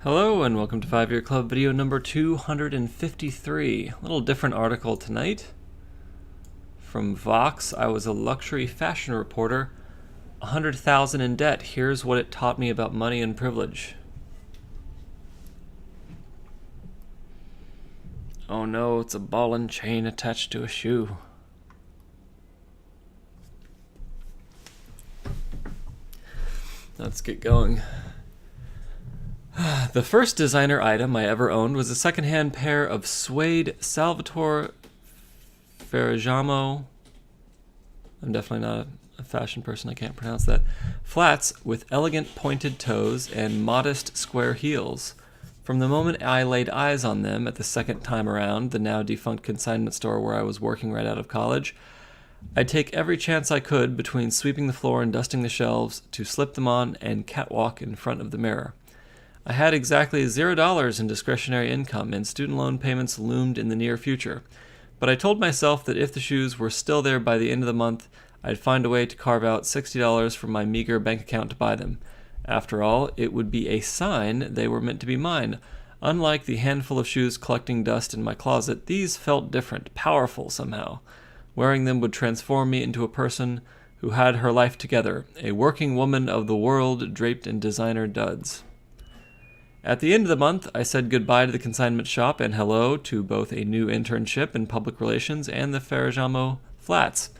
Hello and welcome to 5-Year Club video number 253. A little different article tonight. From Vox, I was a luxury fashion reporter, 100,000 in debt. Here's what it taught me about money and privilege. Oh no, it's a ball and chain attached to a shoe. Let's get going. The first designer item I ever owned was a secondhand pair of suede Salvatore Ferragamo. I'm definitely not a fashion person, I can't pronounce that. Flats with elegant pointed toes and modest square heels. From the moment I laid eyes on them at the second time around, the now defunct consignment store where I was working right out of college, I'd take every chance I could between sweeping the floor and dusting the shelves to slip them on and catwalk in front of the mirror. I had exactly $0 in discretionary income, and student loan payments loomed in the near future. But I told myself that if the shoes were still there by the end of the month, I'd find a way to carve out $60 from my meager bank account to buy them. After all, it would be a sign they were meant to be mine. Unlike the handful of shoes collecting dust in my closet, these felt different, powerful somehow. Wearing them would transform me into a person who had her life together, a working woman of the world draped in designer duds. At the end of the month, I said goodbye to the consignment shop and hello to both a new internship in public relations and the Ferragamo flats.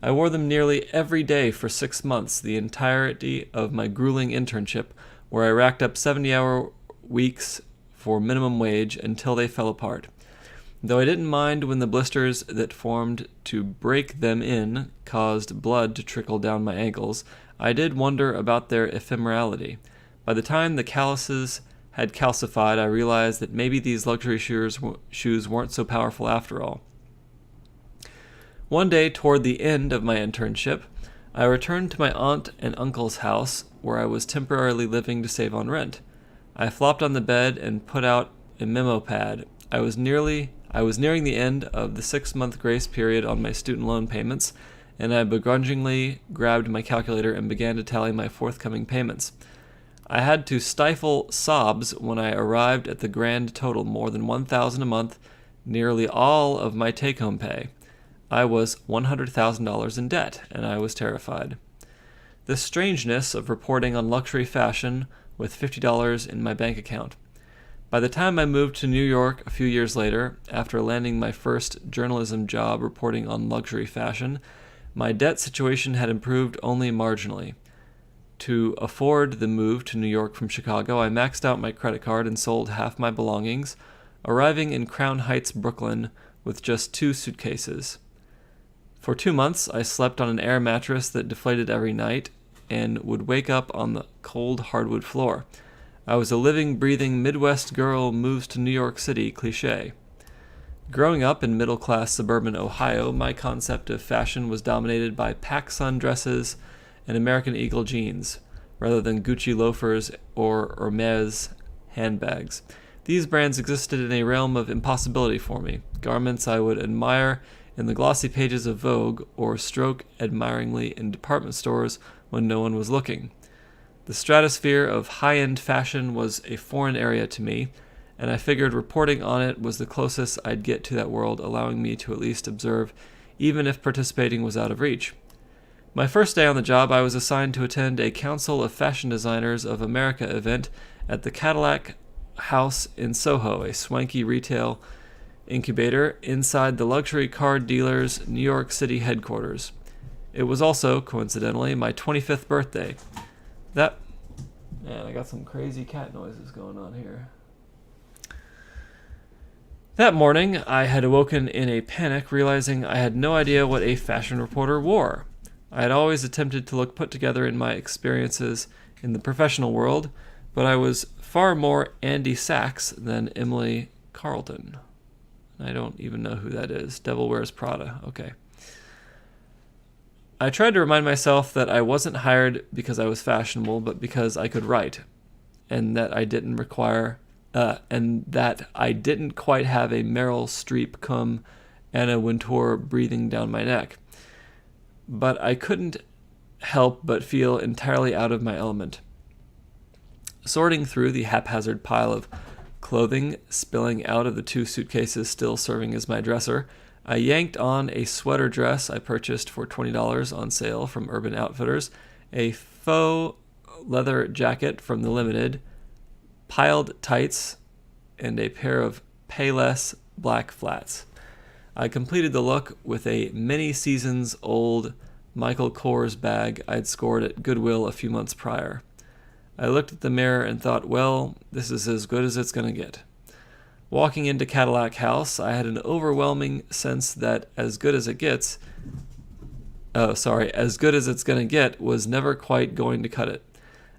I wore them nearly every day for 6 months, the entirety of my grueling internship, where I racked up 70-hour weeks for minimum wage until they fell apart. Though I didn't mind when the blisters that formed to break them in caused blood to trickle down my ankles, I did wonder about their ephemerality. By the time the calluses had calcified, I realized that maybe these luxury shoes weren't so powerful after all. One day, toward the end of my internship, I returned to my aunt and uncle's house, where I was temporarily living to save on rent. I flopped on the bed and put out a memo pad. I was nearing the end of the 6-month grace period on my student loan payments, and I begrudgingly grabbed my calculator and began to tally my forthcoming payments. I had to stifle sobs when I arrived at the grand total, more than $1,000 a month, nearly all of my take-home pay. I was $100,000 in debt, and I was terrified. The strangeness of reporting on luxury fashion with $50 in my bank account. By the time I moved to New York a few years later, after landing my first journalism job reporting on luxury fashion, my debt situation had improved only marginally. To afford the move to New York from Chicago, I maxed out my credit card and sold half my belongings, arriving in Crown Heights, Brooklyn, with just 2 suitcases. For 2 months, I slept on an air mattress that deflated every night and would wake up on the cold hardwood floor. I was a living, breathing Midwest girl moves to New York City cliché. Growing up in middle-class suburban Ohio, my concept of fashion was dominated by PacSun dresses and American Eagle jeans, rather than Gucci loafers or Hermes handbags. These brands existed in a realm of impossibility for me, garments I would admire in the glossy pages of Vogue or stroke admiringly in department stores when no one was looking. The stratosphere of high-end fashion was a foreign area to me, and I figured reporting on it was the closest I'd get to that world, allowing me to at least observe, even if participating was out of reach. My first day on the job, I was assigned to attend a Council of Fashion Designers of America event at the Cadillac House in Soho, a swanky retail incubator inside the luxury car dealer's New York City headquarters. It was also, coincidentally, my 25th birthday. Man, I got some crazy cat noises going on here. That morning, I had awoken in a panic, realizing I had no idea what a fashion reporter wore. I had always attempted to look put together in my experiences in the professional world, but I was far more Andy Sachs than Emily Carlton. I don't even know who that is. Devil Wears Prada. Okay. I tried to remind myself that I wasn't hired because I was fashionable, but because I could write, and that I didn't quite have a Meryl Streep cum Anna Wintour breathing down my neck. But I couldn't help but feel entirely out of my element. Sorting through the haphazard pile of clothing spilling out of the 2 suitcases still serving as my dresser, I yanked on a sweater dress I purchased for $20 on sale from Urban Outfitters, a faux leather jacket from the Limited, piled tights, and a pair of Payless black flats. I completed the look with a many seasons old Michael Kors bag I'd scored at Goodwill a few months prior. I looked at the mirror and thought, well, this is as good as it's going to get. Walking into Cadillac House, I had an overwhelming sense that as good as it's going to get was never quite going to cut it.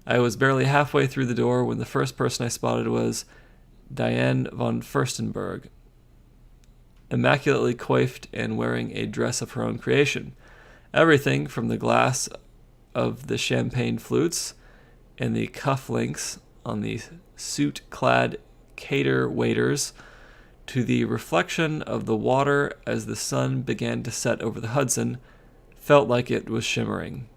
I was barely halfway through the door when the first person I spotted was Diane von Furstenberg, immaculately coiffed and wearing a dress of her own creation. Everything from the glass of the champagne flutes and the cufflinks on the suit-clad cater waiters to the reflection of the water as the sun began to set over the Hudson felt like it was shimmering.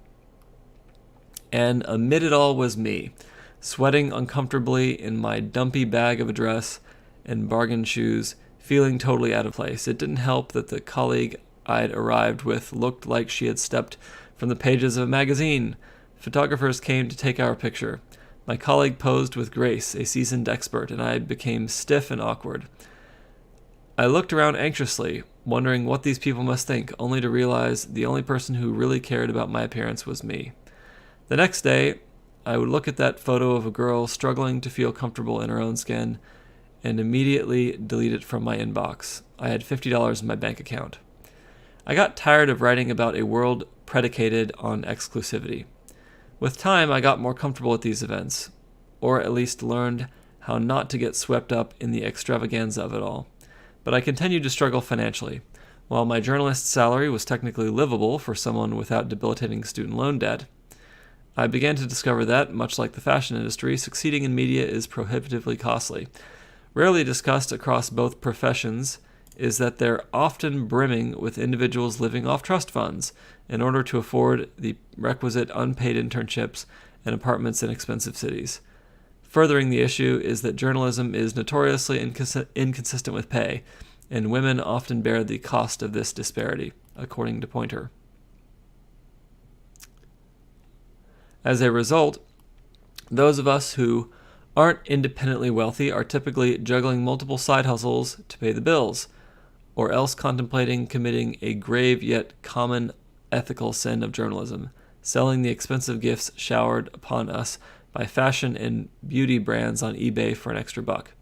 And amid it all was me, sweating uncomfortably in my dumpy bag of a dress and bargain shoes, feeling totally out of place. It didn't help that the colleague I'd arrived with looked like she had stepped from the pages of a magazine. Photographers came to take our picture. My colleague posed with grace, a seasoned expert, and I became stiff and awkward. I looked around anxiously, wondering what these people must think, only to realize the only person who really cared about my appearance was me. The next day, I would look at that photo of a girl struggling to feel comfortable in her own skin and immediately delete it from my inbox. I had $50 in my bank account. I got tired of writing about a world predicated on exclusivity. With time, I got more comfortable at these events, or at least learned how not to get swept up in the extravaganza of it all. But I continued to struggle financially. While my journalist's salary was technically livable for someone without debilitating student loan debt, I began to discover that, much like the fashion industry, succeeding in media is prohibitively costly. Rarely discussed across both professions is that they're often brimming with individuals living off trust funds in order to afford the requisite unpaid internships and apartments in expensive cities. Furthering the issue is that journalism is notoriously inconsistent with pay, and women often bear the cost of this disparity, according to Poynter. As a result, those of us who aren't independently wealthy are typically juggling multiple side hustles to pay the bills, or else contemplating committing a grave yet common ethical sin of journalism, selling the expensive gifts showered upon us by fashion and beauty brands on eBay for an extra buck.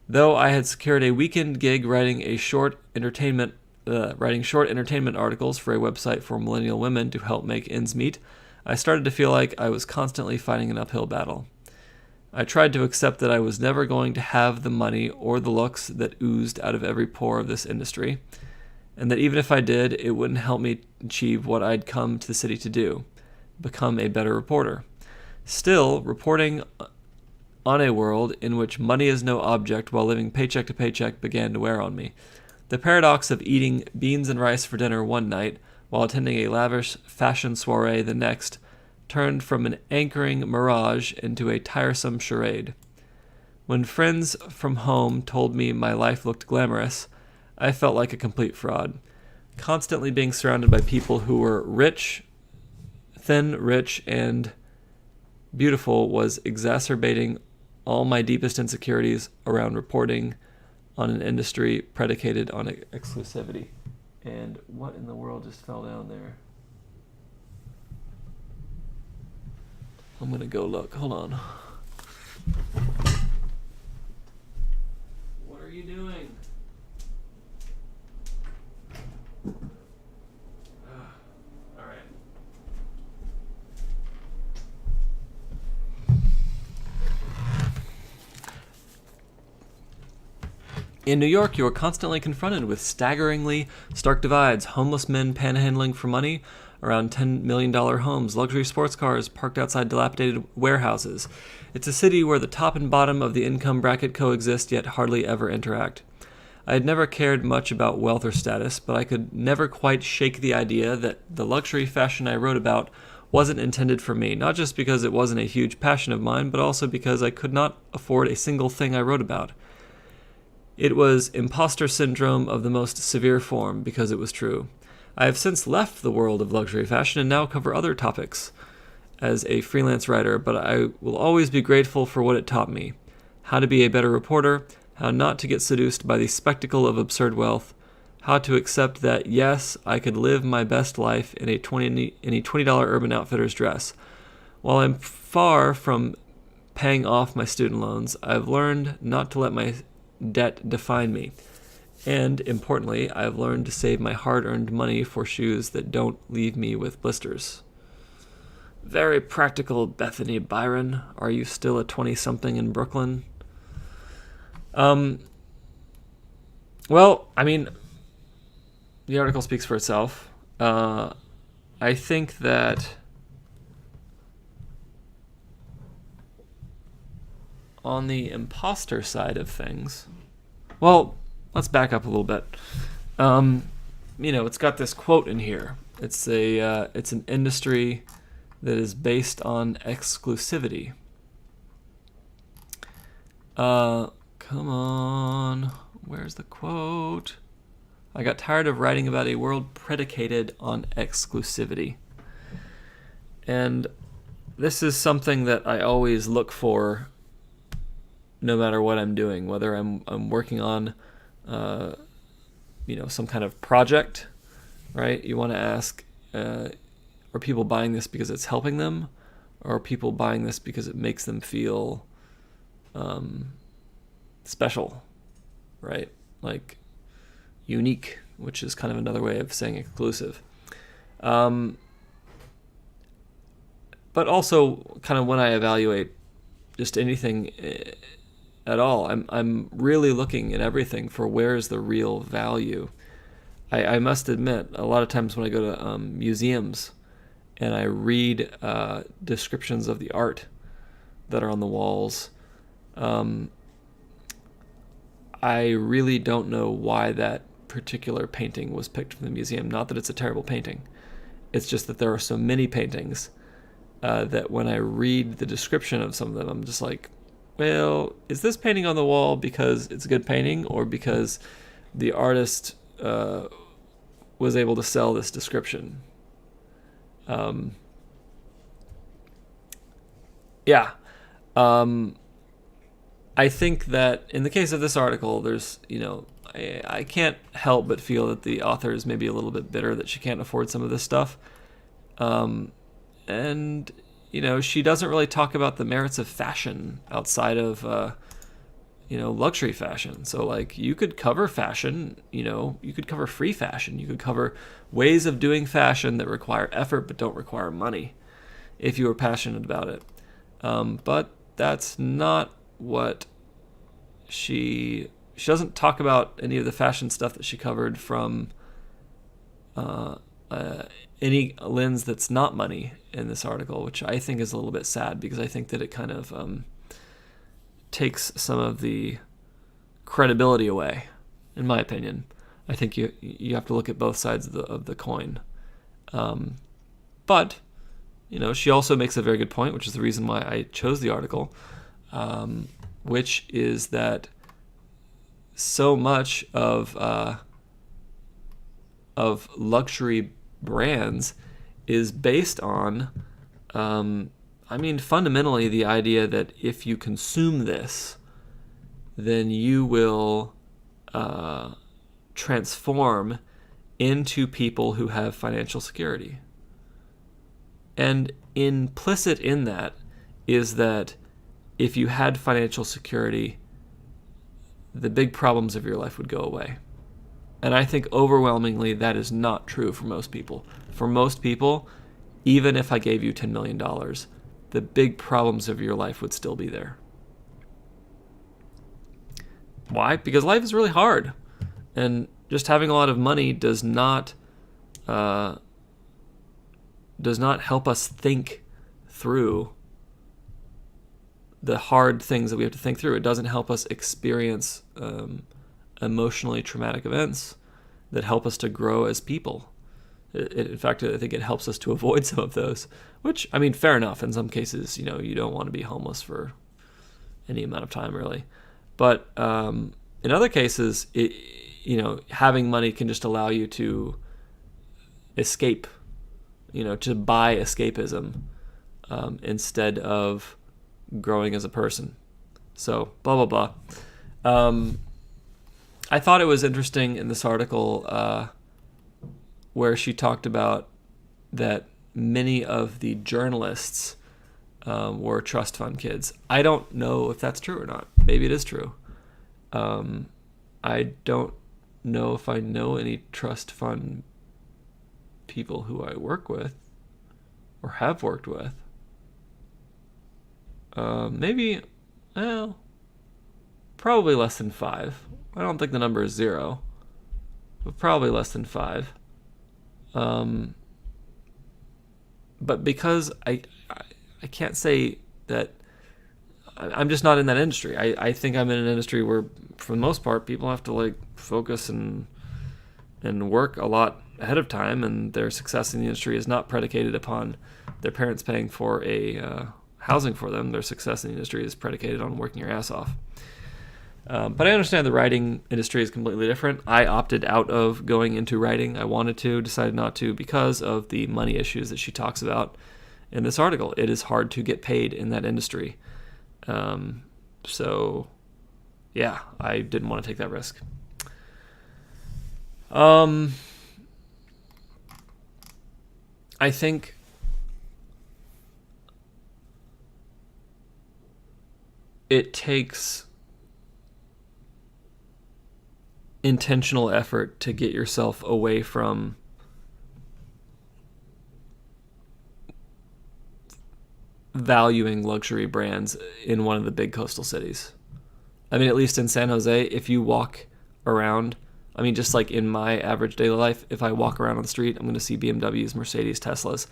Though I had secured a weekend gig writing short entertainment articles for a website for millennial women to help make ends meet, I started to feel like I was constantly fighting an uphill battle. I tried to accept that I was never going to have the money or the looks that oozed out of every pore of this industry, and that even if I did, it wouldn't help me achieve what I'd come to the city to do, become a better reporter. Still, reporting on a world in which money is no object while living paycheck to paycheck began to wear on me. The paradox of eating beans and rice for dinner one night while attending a lavish fashion soiree the next turned from an anchoring mirage into a tiresome charade. When friends from home told me my life looked glamorous, I felt like a complete fraud. Constantly being surrounded by people who were thin, rich, and beautiful was exacerbating all my deepest insecurities around reporting on an industry predicated on exclusivity. And what in the world just fell down there? I'm going to go look. Hold on. What are you doing? All right. In New York, you are constantly confronted with staggeringly stark divides: homeless men panhandling for money around $10 million homes, luxury sports cars parked outside dilapidated warehouses. It's a city where the top and bottom of the income bracket coexist yet hardly ever interact. I had never cared much about wealth or status, but I could never quite shake the idea that the luxury fashion I wrote about wasn't intended for me, not just because it wasn't a huge passion of mine, but also because I could not afford a single thing I wrote about. It was imposter syndrome of the most severe form, because it was true. I have since left the world of luxury fashion and now cover other topics as a freelance writer, but I will always be grateful for what it taught me. How to be a better reporter, how not to get seduced by the spectacle of absurd wealth, how to accept that, yes, I could live my best life in a $20 Urban Outfitters dress. While I'm far from paying off my student loans, I've learned not to let my debt define me. And, importantly, I've learned to save my hard-earned money for shoes that don't leave me with blisters. Very practical, Bethany Byron. Are you still a 20-something in Brooklyn? Well, I mean, the article speaks for itself. I think that on the imposter side of things, well, let's back up a little bit. It's got this quote in here. It's an industry that is based on exclusivity. Come on, where's the quote? I got tired of writing about a world predicated on exclusivity. And this is something that I always look for no matter what I'm doing, whether I'm working on some kind of project, right? You want to ask, are people buying this because it's helping them, or are people buying this because it makes them feel special, right? Like unique, which is kind of another way of saying exclusive. But also kind of when I evaluate just anything at all, I'm really looking at everything for where's the real value. I must admit, a lot of times when I go to museums and I read descriptions of the art that are on the walls, I really don't know why that particular painting was picked from the museum. Not that it's a terrible painting. It's just that there are so many paintings that when I read the description of some of them, I'm just like, well, is this painting on the wall because it's a good painting, or because the artist was able to sell this description? I think that in the case of this article, there's, I can't help but feel that the author is maybe a little bit bitter that she can't afford some of this stuff. And, she doesn't really talk about the merits of fashion outside of, luxury fashion. So, like, you could cover fashion, you could cover free fashion. You could cover ways of doing fashion that require effort but don't require money if you were passionate about it. But that's not what she doesn't talk about any of the fashion stuff that she covered from any lens that's not money in this article, which I think is a little bit sad, because I think that it kind of takes some of the credibility away, in my opinion. I think you have to look at both sides of the coin. But she also makes a very good point, which is the reason why I chose the article, which is that so much of luxury brands is based on, fundamentally the idea that if you consume this, then you will transform into people who have financial security. And implicit in that is that if you had financial security, the big problems of your life would go away. And I think overwhelmingly that is not true for most people. For most people, even if I gave you $10 million, the big problems of your life would still be there. Why? Because life is really hard. And just having a lot of money does not help us think through the hard things that we have to think through. It doesn't help us experience emotionally traumatic events that help us to grow as people In fact, I think it helps us to avoid some of those, which, I mean, fair enough. In some cases, you don't want to be homeless for any amount of time, really. But in other cases, having money can just allow you to escape, to buy escapism instead of growing as a person. So, blah, blah, blah. I thought it was interesting in this article where she talked about that many of the journalists were trust fund kids. I don't know if that's true or not. Maybe it is true. I don't know if I know any trust fund people who I work with or have worked with. Probably less than 5. I don't think the number is 0, but probably less than 5. But because I can't say that I'm just not in that industry. I think I'm in an industry where, for the most part, people have to focus and work a lot ahead of time, and their success in the industry is not predicated upon their parents paying for a housing for them. Their success in the industry is predicated on working your ass off. But I understand the writing industry is completely different. I opted out of going into writing. I wanted to, decided not to because of the money issues that she talks about in this article. It is hard to get paid in that industry. So, yeah, I didn't want to take that risk. I think it takes intentional effort to get yourself away from valuing luxury brands in one of the big coastal cities. I mean, at least in San Jose, if you walk around, I mean, just like in my average daily life, if I walk around on the street, I'm going to see BMWs, Mercedes, Teslas.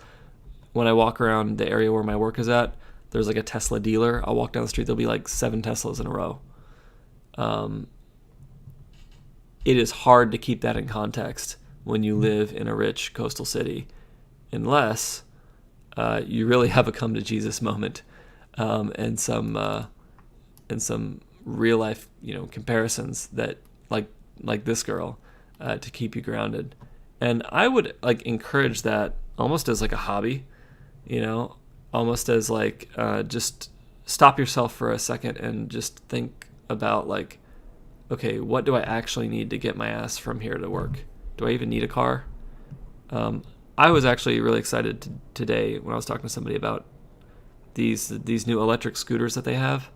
When I walk around the area where my work is at, there's a Tesla dealer. I'll walk down the street, there'll be 7 Teslas in a row. It is hard to keep that in context when you live in a rich coastal city, unless you really have a come to Jesus moment and some real life comparisons that like this girl to keep you grounded. And I would encourage that almost as a hobby, almost as just stop yourself for a second and just think about okay, what do I actually need to get my ass from here to work? Do I even need a car? I was actually really excited today when I was talking to somebody about these new electric scooters that they have,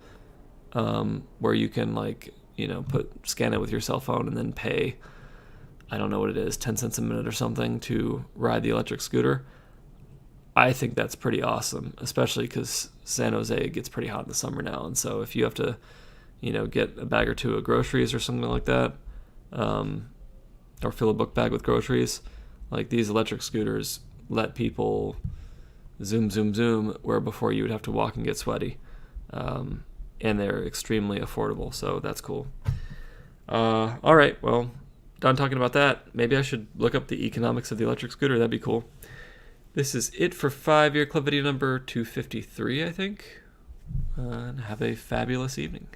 where you can scan it with your cell phone and then pay, I don't know what it is, 10 cents a minute or something to ride the electric scooter. I think that's pretty awesome, especially because San Jose gets pretty hot in the summer now, and so if you have to get a bag or two of groceries or something like that, or fill a book bag with groceries, these electric scooters let people zoom, zoom, zoom, where before you would have to walk and get sweaty. And they're extremely affordable, so that's cool. All right, well, done talking about that. Maybe I should look up the economics of the electric scooter. That'd be cool. This is it for 5-year Clip Video number 253, I think. And have a fabulous evening.